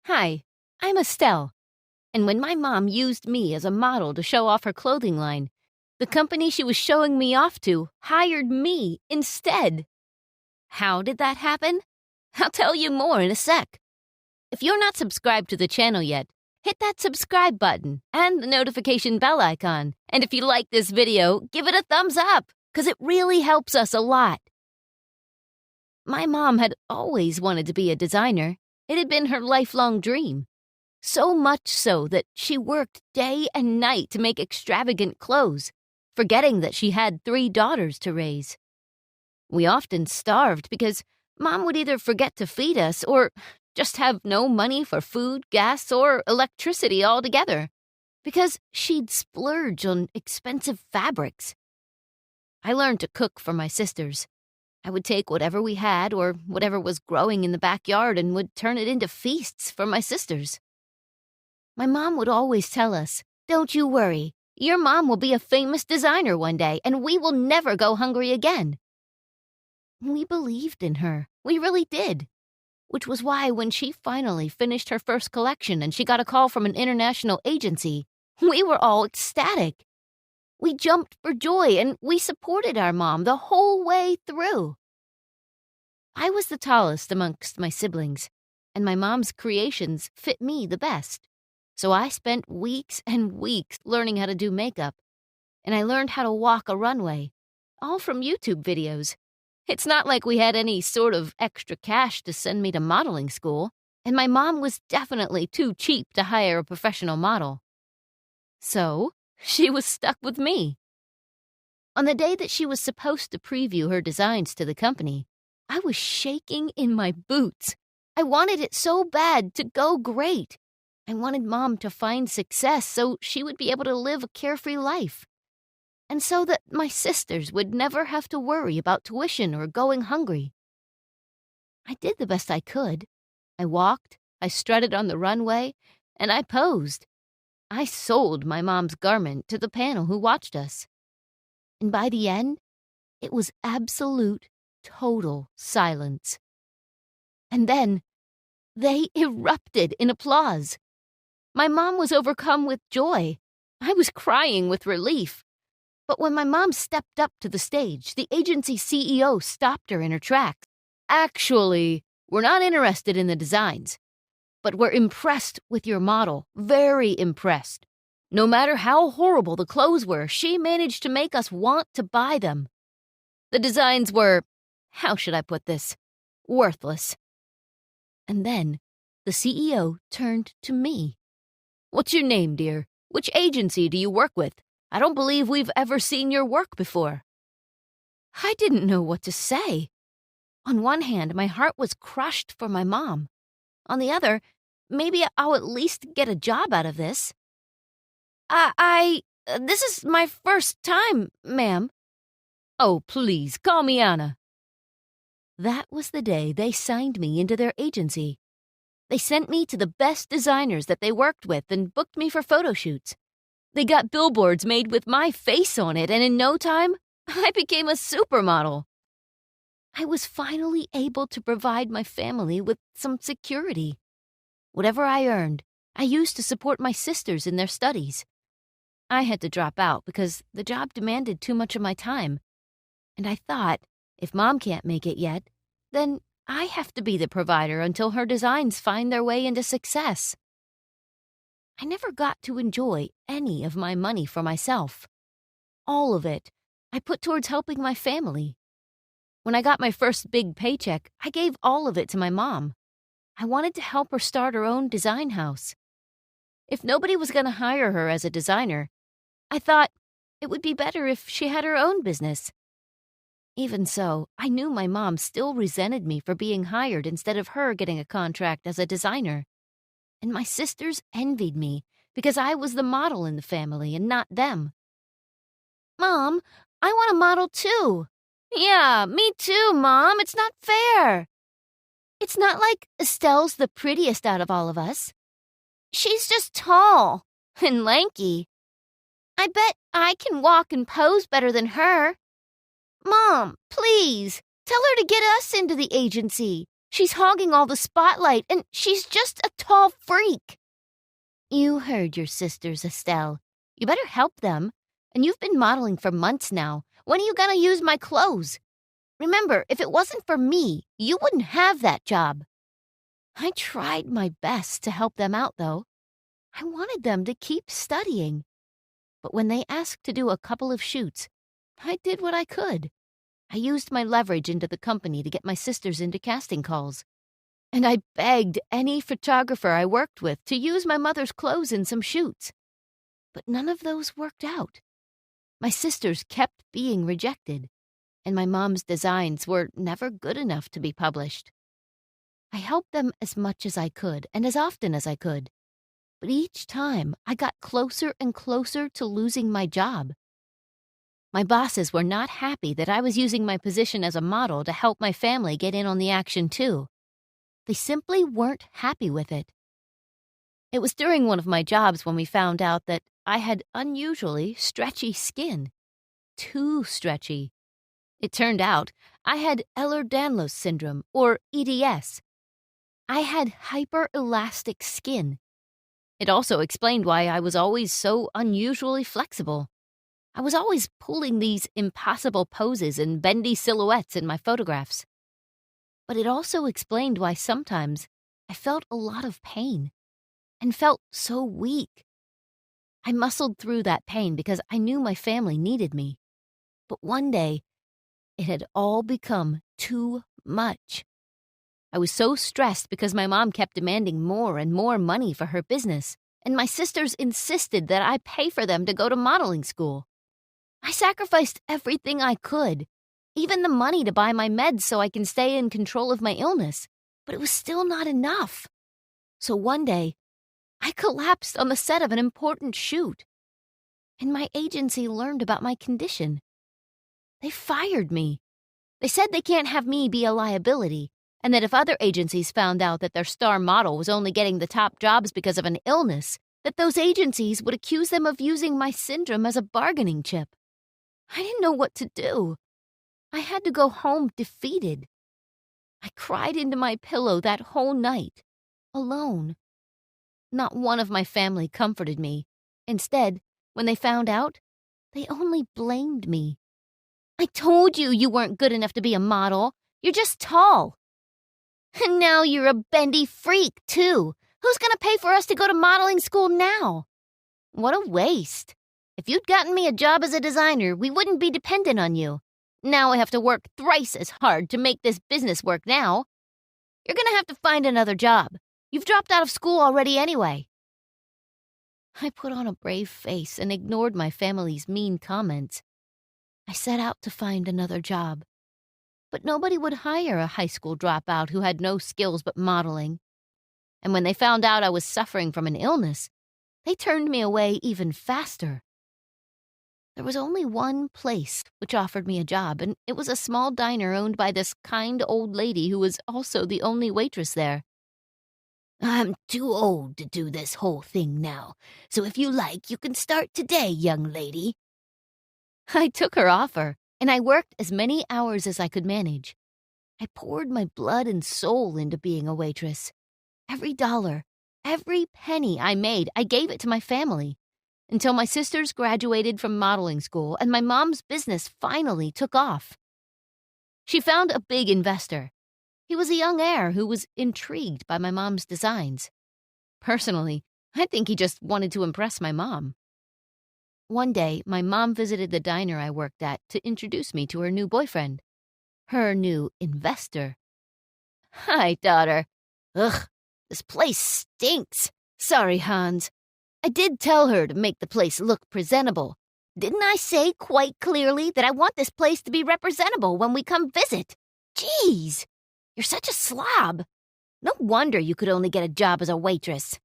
Hi, I'm Estelle, and when my mom used me as a model to show off her clothing line, the company she was showing me off to hired me instead. How did that happen? I'll tell you more in a sec. If you're not subscribed to the channel yet, hit that subscribe button and the notification bell icon. And if you like this video, give it a thumbs up, because it really helps us a lot. My mom had always wanted to be a designer. It had been her lifelong dream. So much so that she worked day and night to make extravagant clothes, forgetting that she had 3 daughters to raise. We often starved because Mom would either forget to feed us or just have no money for food, gas, or electricity altogether, because she'd splurge on expensive fabrics. I learned to cook for my sisters. I would take whatever we had or whatever was growing in the backyard and would turn it into feasts for my sisters. My mom would always tell us, "Don't you worry, your mom will be a famous designer one day and we will never go hungry again." We believed in her. We really did. Which was why when she finally finished her first collection and she got a call from an international agency, we were all ecstatic. We jumped for joy and we supported our mom the whole way through. I was the tallest amongst my siblings, and my mom's creations fit me the best. So I spent weeks and weeks learning how to do makeup, and I learned how to walk a runway, all from YouTube videos. It's not like we had any sort of extra cash to send me to modeling school, and my mom was definitely too cheap to hire a professional model. So she was stuck with me. On the day that she was supposed to preview her designs to the company, I was shaking in my boots. I wanted it so bad to go great. I wanted Mom to find success so she would be able to live a carefree life. And so that my sisters would never have to worry about tuition or going hungry. I did the best I could. I walked, I strutted on the runway, and I posed. I sold my mom's garment to the panel who watched us. And by the end, it was absolute, total silence. And then, they erupted in applause. My mom was overcome with joy. I was crying with relief. But when my mom stepped up to the stage, the agency CEO stopped her in her tracks. "Actually, we're not interested in the designs, but we're impressed with your model, very impressed. No matter how horrible the clothes were, she managed to make us want to buy them. The designs were, how should I put this, worthless." And then the CEO turned to me. "What's your name, dear? Which agency do you work with? I don't believe we've ever seen your work before." I didn't know what to say. On one hand, my heart was crushed for my mom. On the other, maybe I'll at least get a job out of this. This is my first time, ma'am." "Oh, please, call me Anna." That was the day they signed me into their agency. They sent me to the best designers that they worked with and booked me for photo shoots. They got billboards made with my face on it, and in no time, I became a supermodel. I was finally able to provide my family with some security. Whatever I earned, I used to support my sisters in their studies. I had to drop out because the job demanded too much of my time. And I thought, if Mom can't make it yet, then I have to be the provider until her designs find their way into success. I never got to enjoy any of my money for myself. All of it I put towards helping my family. When I got my first big paycheck, I gave all of it to my mom. I wanted to help her start her own design house. If nobody was going to hire her as a designer, I thought it would be better if she had her own business. Even so, I knew my mom still resented me for being hired instead of her getting a contract as a designer. And my sisters envied me because I was the model in the family and not them. "Mom, I want to model too." "Yeah, me too, Mom. It's not fair." "It's not like Estelle's the prettiest out of all of us. She's just tall and lanky. I bet I can walk and pose better than her. Mom, please, tell her to get us into the agency. She's hogging all the spotlight, and she's just a tall freak. You heard your sisters, Estelle. You better help them. And you've been modeling for months now. When are you going to use my clothes? Remember, if it wasn't for me, you wouldn't have that job. I tried my best to help them out, though. I wanted them to keep studying. But when they asked to do a couple of shoots, I did what I could. I used my leverage into the company to get my sisters into casting calls. And I begged any photographer I worked with to use my mother's clothes in some shoots. But none of those worked out. My sisters kept being rejected, and my mom's designs were never good enough to be published. I helped them as much as I could and as often as I could. But each time, I got closer and closer to losing my job. My bosses were not happy that I was using my position as a model to help my family get in on the action, too. They simply weren't happy with it. It was during one of my jobs when we found out that I had unusually stretchy skin. Too stretchy. It turned out I had Ehlers-Danlos syndrome, or EDS. I had hyperelastic skin. It also explained why I was always so unusually flexible. I was always pulling these impossible poses and bendy silhouettes in my photographs. But it also explained why sometimes I felt a lot of pain and felt so weak. I muscled through that pain because I knew my family needed me. But one day, it had all become too much. I was so stressed because my mom kept demanding more and more money for her business, and my sisters insisted that I pay for them to go to modeling school. I sacrificed everything I could, even the money to buy my meds so I can stay in control of my illness, but it was still not enough. So one day, I collapsed on the set of an important shoot, and my agency learned about my condition. They fired me. They said they can't have me be a liability, and that if other agencies found out that their star model was only getting the top jobs because of an illness, that those agencies would accuse them of using my syndrome as a bargaining chip. I didn't know what to do. I had to go home defeated. I cried into my pillow that whole night, alone. Not one of my family comforted me. Instead, when they found out, they only blamed me. I told you you weren't good enough to be a model. You're just tall. And now you're a bendy freak, too. Who's going to pay for us to go to modeling school now? What a waste. If you'd gotten me a job as a designer, we wouldn't be dependent on you. Now I have to work thrice as hard to make this business work now. You're going to have to find another job. You've dropped out of school already anyway. I put on a brave face and ignored my family's mean comments. I set out to find another job. But nobody would hire a high school dropout who had no skills but modeling. And when they found out I was suffering from an illness, they turned me away even faster. There was only one place which offered me a job, and it was a small diner owned by this kind old lady who was also the only waitress there. I'm too old to do this whole thing now, so if you like, you can start today, young lady. I took her offer, and I worked as many hours as I could manage. I poured my blood and soul into being a waitress. Every dollar, every penny I made, I gave it to my family, until my sisters graduated from modeling school and my mom's business finally took off. She found a big investor. He was a young heir who was intrigued by my mom's designs. Personally, I think he just wanted to impress my mom. One day, my mom visited the diner I worked at to introduce me to her new boyfriend, her new investor. Hi, daughter. Ugh, this place stinks. Sorry, Hans. I did tell her to make the place look presentable. Didn't I say quite clearly that I want this place to be representable when we come visit? Jeez, you're such a slob. No wonder you could only get a job as a waitress.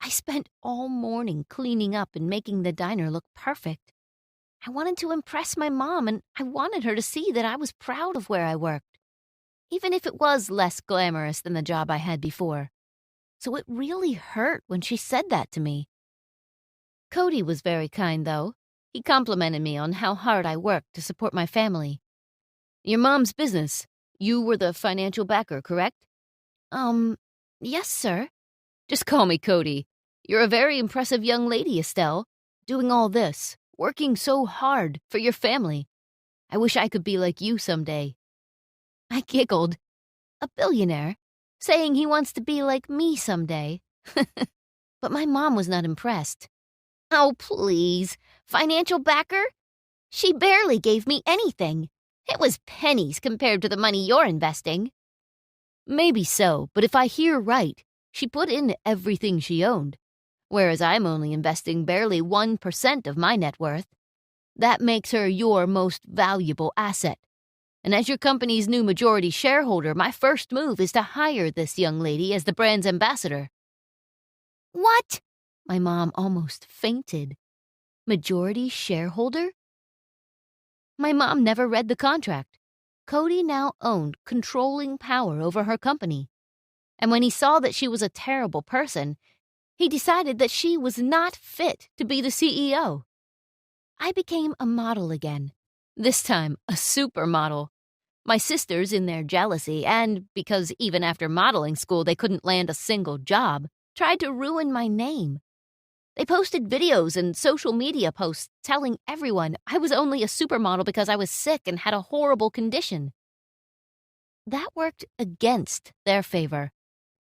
I spent all morning cleaning up and making the diner look perfect. I wanted to impress my mom, and I wanted her to see that I was proud of where I worked, even if it was less glamorous than the job I had before. So it really hurt when she said that to me. Cody was very kind, though. He complimented me on how hard I worked to support my family. Your mom's business, You were the financial backer, correct? Um, yes, sir. Just call me Cody. You're a very impressive young lady, Estelle. Doing all this, working so hard for your family. I wish I could be like you someday. I giggled. A billionaire? Saying he wants to be like me someday. But my mom was not impressed. Oh, please. Financial backer? She barely gave me anything. It was pennies compared to the money you're investing. Maybe so, but if I hear right, she put in everything she owned, whereas I'm only investing barely 1% of my net worth. That makes her your most valuable asset. And as your company's new majority shareholder, my first move is to hire this young lady as the brand's ambassador. What? My mom almost fainted. Majority shareholder? My mom never read the contract. Cody now owned controlling power over her company. And when he saw that she was a terrible person, he decided that she was not fit to be the CEO. I became a model again. This time, a supermodel. My sisters, in their jealousy, and because even after modeling school they couldn't land a single job, tried to ruin my name. They posted videos and social media posts telling everyone I was only a supermodel because I was sick and had a horrible condition. That worked against their favor.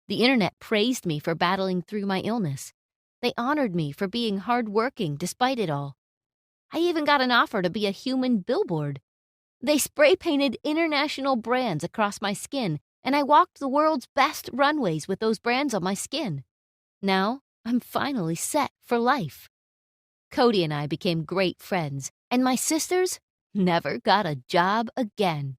The internet praised me for battling through my illness. They honored me for being hardworking despite it all. I even got an offer to be a human billboard. They spray-painted international brands across my skin, and I walked the world's best runways with those brands on my skin. Now, I'm finally set for life. Cody and I became great friends, and my sisters never got a job again.